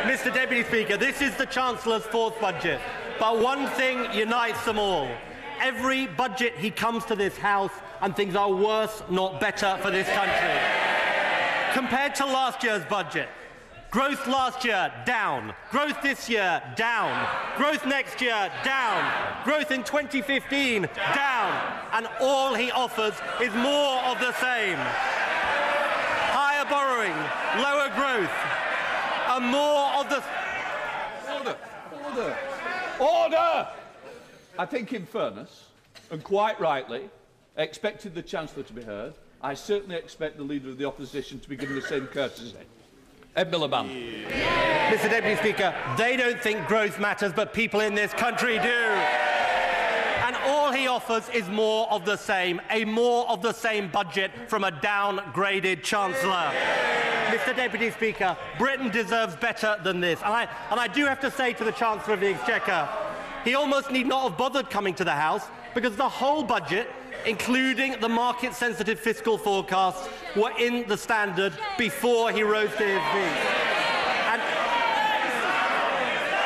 Mr. Deputy Speaker, this is the Chancellor's fourth budget, but one thing unites them all. Every budget he comes to this House and things are worse, not better for this country. Compared to last year's budget, growth last year, down. Growth this year, down. Growth next year, down. Growth in 2015, down. And all he offers is more of the same. Higher borrowing, lower growth, and more of the... Order! I think, in fairness, and quite rightly, I expected the Chancellor to be heard. I certainly expect the Leader of the Opposition to be given the same courtesy. Ed Miliband. Mr. Deputy Speaker, they don't think growth matters, but people in this country do. And all he offers is more of the same, a more of the same budget from a downgraded Chancellor. Mr. Deputy Speaker, Britain deserves better than this. And I do have to say to the Chancellor of the Exchequer, he almost need not have bothered coming to the House, because the whole budget, including the market-sensitive fiscal forecasts, were in the standard before he rose to his feet.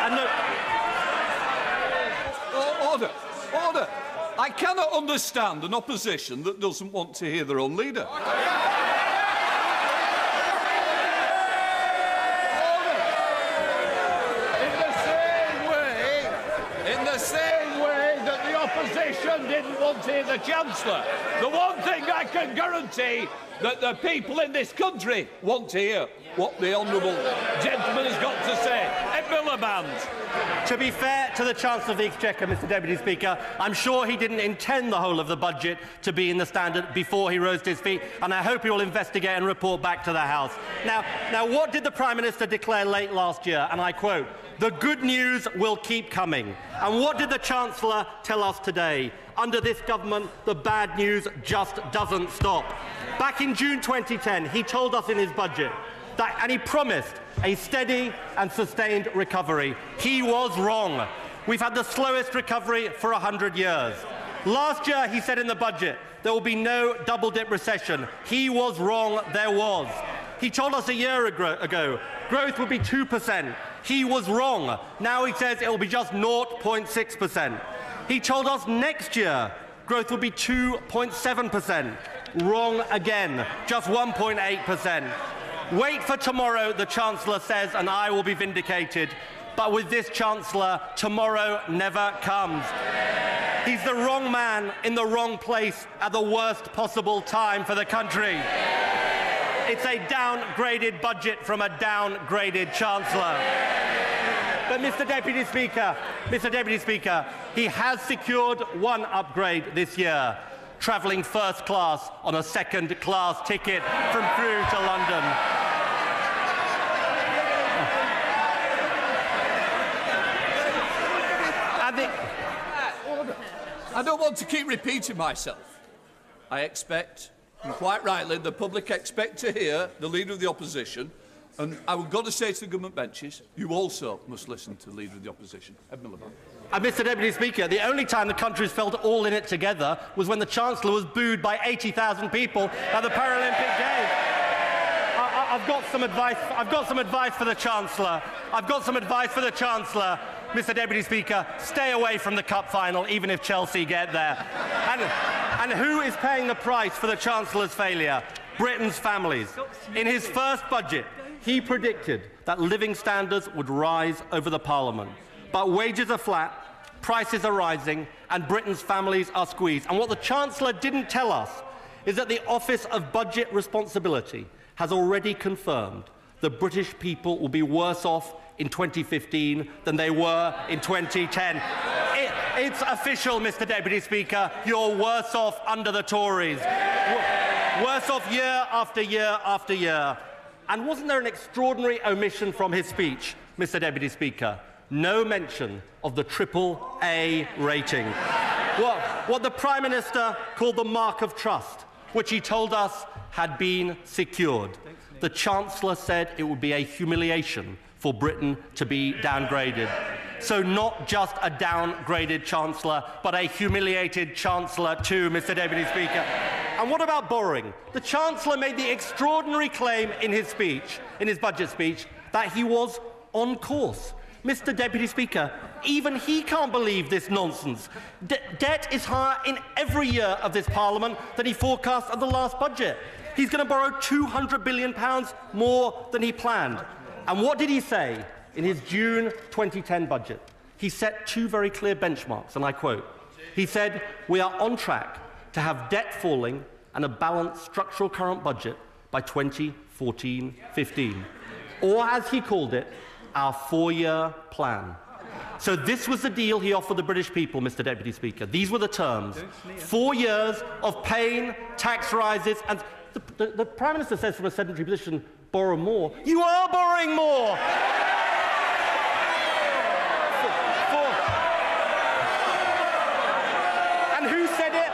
And look... Order! I cannot understand an opposition that doesn't want to hear their own leader. In the same way that the opposition didn't want to hear the Chancellor, the one thing I can guarantee that the people in this country want to hear what the honourable gentleman has got to say. Ed Miliband. To be fair to the Chancellor of the Exchequer, Mr. Deputy Speaker, I'm sure he didn't intend the whole of the budget to be in the standard before he rose to his feet, and I hope he will investigate and report back to the House. Now, what did the Prime Minister declare late last year? And I quote, "The good news will keep coming." And what did the Chancellor tell us today? Under this government, the bad news just doesn't stop. Back in June 2010, he told us in his budget that, and he promised a steady and sustained recovery. He was wrong. We've had the slowest recovery for 100 years. Last year, he said in the budget, there will be no double-dip recession. He was wrong, there was. He told us a year ago growth would be 2%. He was wrong. Now he says it will be just 0.6%. He told us next year growth will be 2.7%. Wrong again, just 1.8%. Wait for tomorrow, the Chancellor says, and I will be vindicated. But with this Chancellor, tomorrow never comes. He's the wrong man in the wrong place at the worst possible time for the country. It's a downgraded budget from a downgraded Chancellor. But Mr. Deputy Speaker, he has secured one upgrade this year, travelling first class on a second-class ticket from Crewe to London. I don't want to keep repeating myself. I expect, and quite rightly, the public expect to hear the Leader of the Opposition. And I've got to say to the government benches, you also must listen to the Leader of the Opposition, Ed Miliband. Mr. Deputy Speaker, the only time the country's felt all in it together was when the Chancellor was booed by 80,000 people at the Paralympic Games. I've got some advice for the Chancellor. Mr. Deputy Speaker, stay away from the Cup final, even if Chelsea get there. And who is paying the price for the Chancellor's failure? Britain's families. In his first budget, he predicted that living standards would rise over the Parliament. But wages are flat, prices are rising, and Britain's families are squeezed. And what the Chancellor didn't tell us is that the Office of Budget Responsibility has already confirmed the British people will be worse off in 2015 than they were in 2010. It's official, Mr. Deputy Speaker. You're worse off under the Tories. Worse off year after year after year. And wasn't there an extraordinary omission from his speech, Mr. Deputy Speaker? No mention of the AAA rating. What the Prime Minister called the mark of trust, which he told us had been secured. The Chancellor said it would be a humiliation for Britain to be downgraded. So not just a downgraded Chancellor, but a humiliated Chancellor too, Mr. Deputy Speaker. And what about borrowing? The Chancellor made the extraordinary claim in his speech, in his budget speech, that he was on course. Mr. Deputy Speaker, even he can't believe this nonsense. Debt is higher in every year of this Parliament than he forecast at the last budget. He's going to borrow £200 billion more than he planned. And what did he say in his June 2010 budget? He set two very clear benchmarks, and I quote. He said, "We are on track to have debt falling and a balanced structural current budget by 2014-15. Or, as he called it, our 4-year plan." So this was the deal he offered the British people, Mr. Deputy Speaker. These were the terms. 4 years of pain, tax rises, and the Prime Minister says from a sedentary position, borrow more. You are borrowing more! And who said it?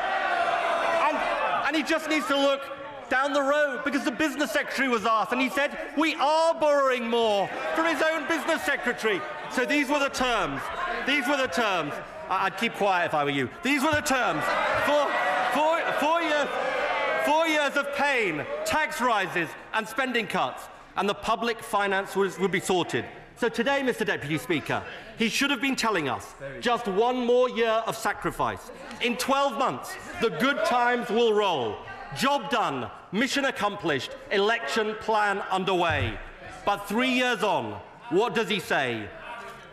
And he just needs to look down the road, because the business secretary was asked, and he said, we are borrowing more, from his own business secretary. So these were the terms. These were the terms. I'd keep quiet if I were you. These were the terms. 4 years of pain, tax rises and spending cuts, and the public finance would be sorted. So today, Mr. Deputy Speaker, he should have been telling us just one more year of sacrifice. In 12 months, the good times will roll. Job done, mission accomplished, election plan underway. But 3 years on, what does he say?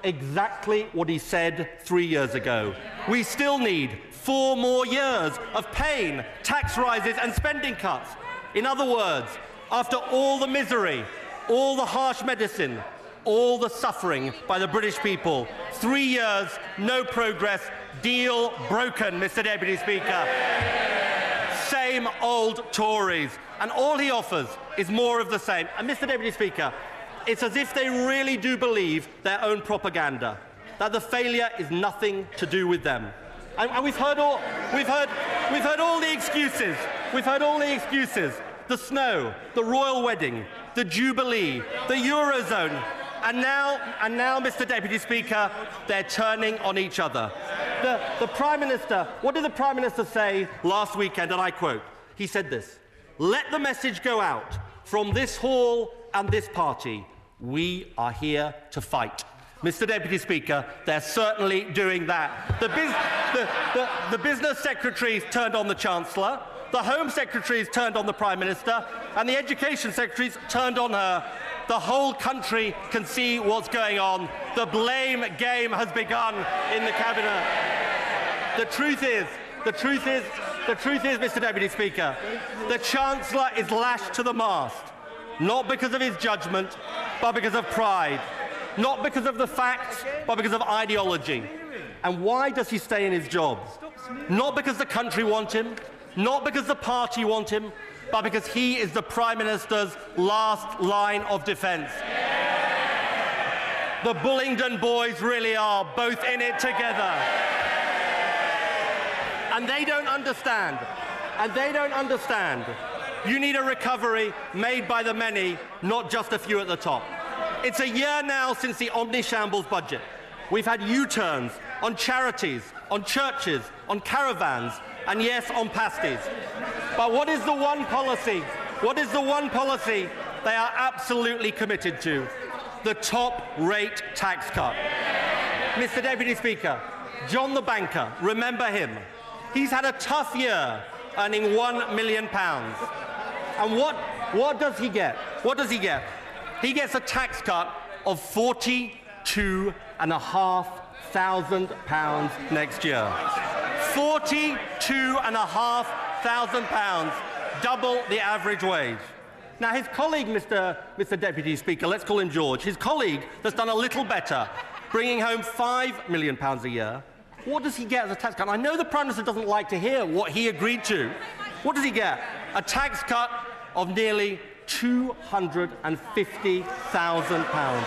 Exactly what he said 3 years ago. We still need 4 more years of pain, tax rises and spending cuts. In other words, after all the misery, all the harsh medicine, all the suffering by the British people, 3 years, no progress, deal broken, Mr. Deputy Speaker. Same old Tories, and all he offers is more of the same. And Mr. Deputy Speaker, it's as if they really do believe their own propaganda, that the failure is nothing to do with them. And we've heard all the excuses. We've heard all the excuses. The snow, the royal wedding, the Jubilee, the Eurozone, and now, Mr. Deputy Speaker, they're turning on each other. The Prime Minister, what did the Prime Minister say last weekend? And I quote, he said this: "Let the message go out from this hall and this party. We are here to fight." Mr. Deputy Speaker, they're certainly doing that. The business secretaries turned on the Chancellor, the Home Secretaries turned on the Prime Minister, and the Education Secretaries turned on her. The whole country can see what's going on. The blame game has begun in the Cabinet. The truth is, Mr. Deputy Speaker, the Chancellor is lashed to the mast, not because of his judgment, but because of pride. Not because of the facts, but because of ideology. And why does he stay in his job? Not because the country want him, not because the party want him, but because he is the Prime Minister's last line of defence. The Bullingdon boys really are both in it together. And they don't understand. You need a recovery made by the many, not just a few at the top. It's a year now since the omni-shambles budget. We've had U-turns on charities, on churches, on caravans, and yes, on pasties. But what is the one policy? They are absolutely committed to? The top-rate tax cut. Mr. Deputy Speaker, John the banker, remember him. He's had a tough year, earning £1 million. And what does he get? He gets a tax cut of £42,500 next year. £42,500, double the average wage. Now, his colleague, Mr. Deputy Speaker, let's call him George, his colleague has done a little better, bringing home £5 million a year. What does he get as a tax cut? I know the Prime Minister doesn't like to hear what he agreed to. What does he get? A tax cut of nearly £250,000.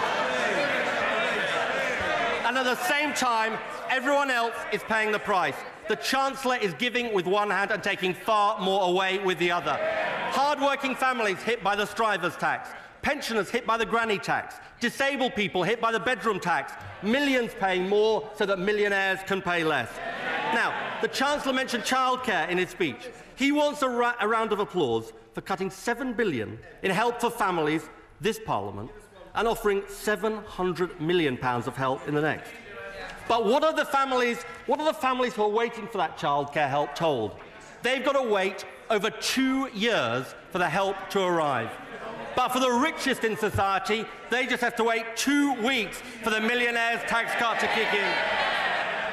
And at the same time, everyone else is paying the price. The Chancellor is giving with one hand and taking far more away with the other. Hard-working families hit by the Strivers tax, pensioners hit by the granny tax, disabled people hit by the bedroom tax, millions paying more so that millionaires can pay less. Now, the Chancellor mentioned childcare in his speech. He wants a round of applause for cutting £7 billion in help for families this Parliament and offering £700 million of help in the next. But what are the families who are waiting for that childcare help told? They've got to wait over 2 years for the help to arrive. But for the richest in society, they just have to wait 2 weeks for the millionaire's tax cut to kick in.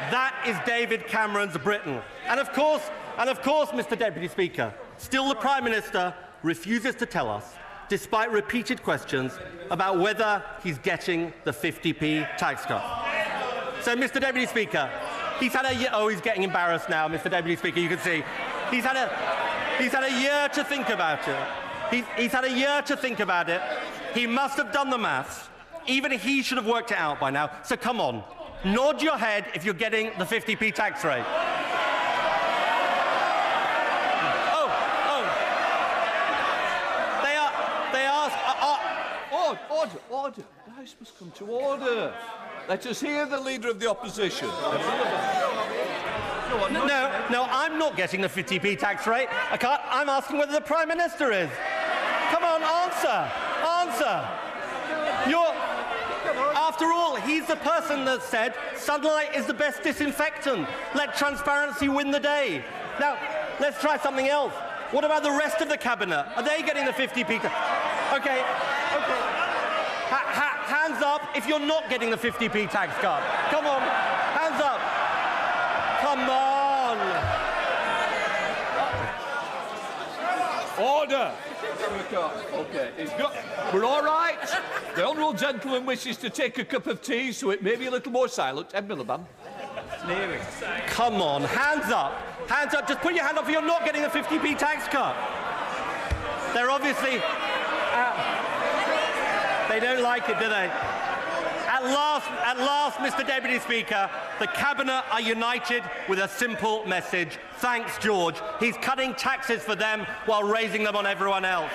That is David Cameron's Britain. And of course, Mr. Deputy Speaker, still the Prime Minister refuses to tell us, despite repeated questions, about whether he's getting the 50p tax cut. So, Mr. Deputy Speaker, he's getting embarrassed now, Mr. Deputy Speaker, you can see. He's had a year to think about it. He's had a year to think about it. He must have done the maths. Even he should have worked it out by now. So come on, nod your head if you're getting the 50p tax rate. They ask... Order. The House must come to order. Let us hear the Leader of the Opposition. No, I'm not getting the 50p tax rate. I'm asking whether the Prime Minister is. Come on, answer. After all, he's the person that said sunlight is the best disinfectant. Let transparency win the day. Now, let's try something else. What about the rest of the Cabinet? Are they getting the 50p tax? Okay. Hands up if you're not getting the 50p tax cut. Come on, hands up. Come on. Order. OK, we're all right. The honourable gentleman wishes to take a cup of tea, so it may be a little more silent. Ed Miliband. Come on, hands up. Just put your hand up if you're not getting the 50p tax cut. They're obviously... they don't like it, do they? At last, Mr. Deputy Speaker, the Cabinet are united with a simple message. Thanks, George. He's cutting taxes for them while raising them on everyone else.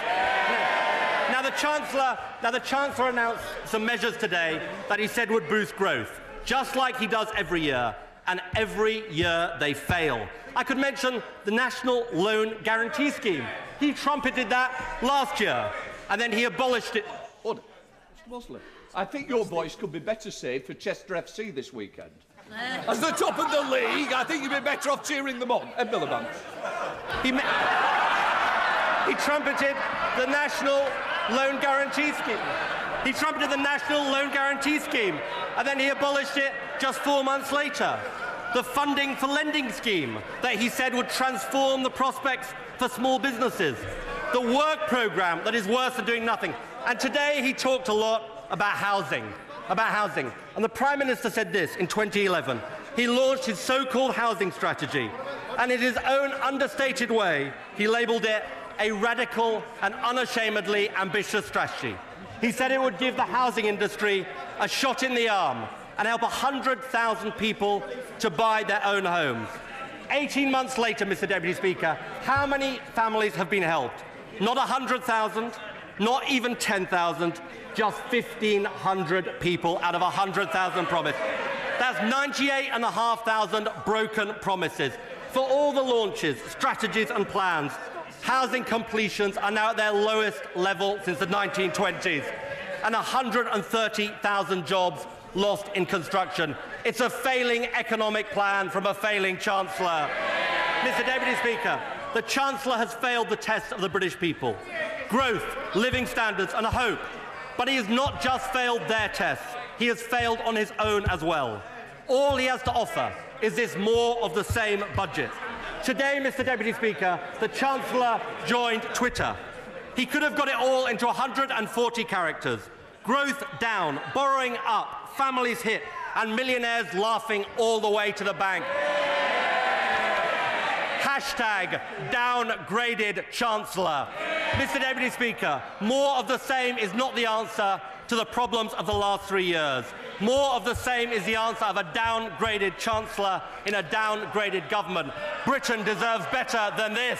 Now, the Chancellor announced some measures today that he said would boost growth, just like he does every year, and every year they fail. I could mention the National Loan Guarantee Scheme. He trumpeted that last year, and then he abolished it. Order. Mr. Mosley, I think your voice could be better saved for Chester FC this weekend. As the top of the league, I think you'd be better off cheering them on. Ed Miliband. He trumpeted the National Loan Guarantee Scheme. And then he abolished it just 4 months later. The Funding for Lending Scheme that he said would transform the prospects for small businesses. The work programme that is worse than doing nothing. And today he talked a lot about housing. And the Prime Minister said this in 2011. He launched his so-called housing strategy. And in his own understated way, he labelled it a radical and unashamedly ambitious strategy. He said it would give the housing industry a shot in the arm and help 100,000 people to buy their own homes. 18 months later, Mr. Deputy Speaker, how many families have been helped? Not 100,000, not even 10,000, just 1,500 people out of 100,000 promised. That's 98,500 broken promises. For all the launches, strategies and plans, housing completions are now at their lowest level since the 1920s, and 130,000 jobs lost in construction. It's a failing economic plan from a failing Chancellor. Mr. Deputy Speaker, the Chancellor has failed the test of the British people. Growth, living standards and hope. But he has not just failed their tests, he has failed on his own as well. All he has to offer is this more of the same budget. Today, Mr. Deputy Speaker, the Chancellor joined Twitter. He could have got it all into 140 characters. Growth down, borrowing up, families hit, and millionaires laughing all the way to the bank. Hashtag downgraded Chancellor. Mr. Deputy Speaker, more of the same is not the answer to the problems of the last 3 years. More of the same is the answer of a downgraded Chancellor in a downgraded government. Britain deserves better than this.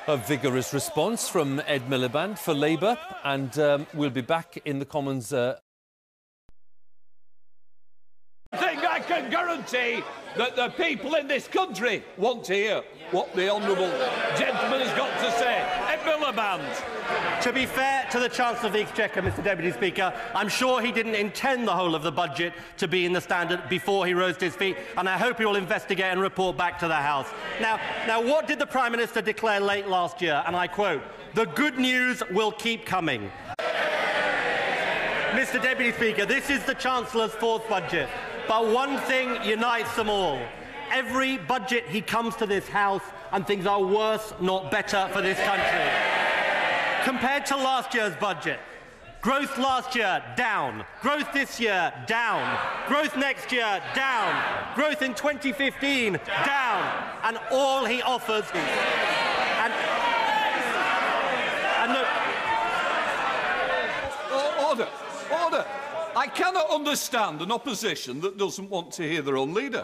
A vigorous response from Ed Miliband for Labour, and we'll be back in the Commons. I think I can guarantee that the people in this country want to hear what the honourable gentleman has got to say. Ed Miliband. Miliband. To be fair to the Chancellor of the Exchequer, Mr Deputy Speaker, I'm sure he didn't intend the whole of the budget to be in the standard before he rose to his feet, and I hope he will investigate and report back to the House. Now, what did the Prime Minister declare late last year? And I quote, "The good news will keep coming." Mr Deputy Speaker, this is the Chancellor's fourth budget, but one thing unites them all. Every budget he comes to this House and things are worse, not better for this country. Compared to last year's budget, growth last year, down. Growth this year, down. Growth next year, down. Growth in 2015, down. And all he offers... And look... Order. Order. I cannot understand an opposition that doesn't want to hear their own leader.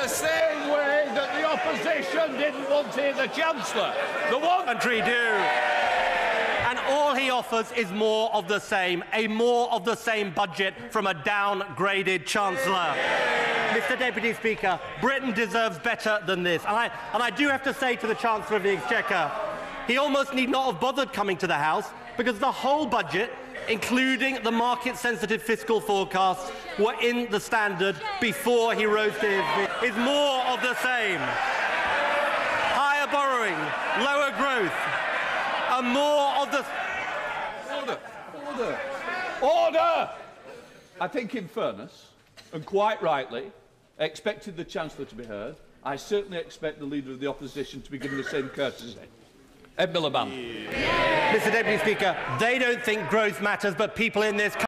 Same way that the opposition didn't want to hear the Chancellor. The one country do. And all he offers is more of the same, a more of the same budget from a downgraded Chancellor. Mr Deputy Speaker, Britain deserves better than this. And I do have to say to the Chancellor of the Exchequer, he almost need not have bothered coming to the House, because the whole budget, including the market-sensitive fiscal forecasts, were in the standard before he rose to his feet. Is more of the same. Higher borrowing, lower growth, and more of the... Order! I think, in fairness, and quite rightly, I expected the Chancellor to be heard. I certainly expect the Leader of the Opposition to be given the same courtesy. Ed Miliband. Mr Deputy Speaker, they don't think growth matters, but people in this country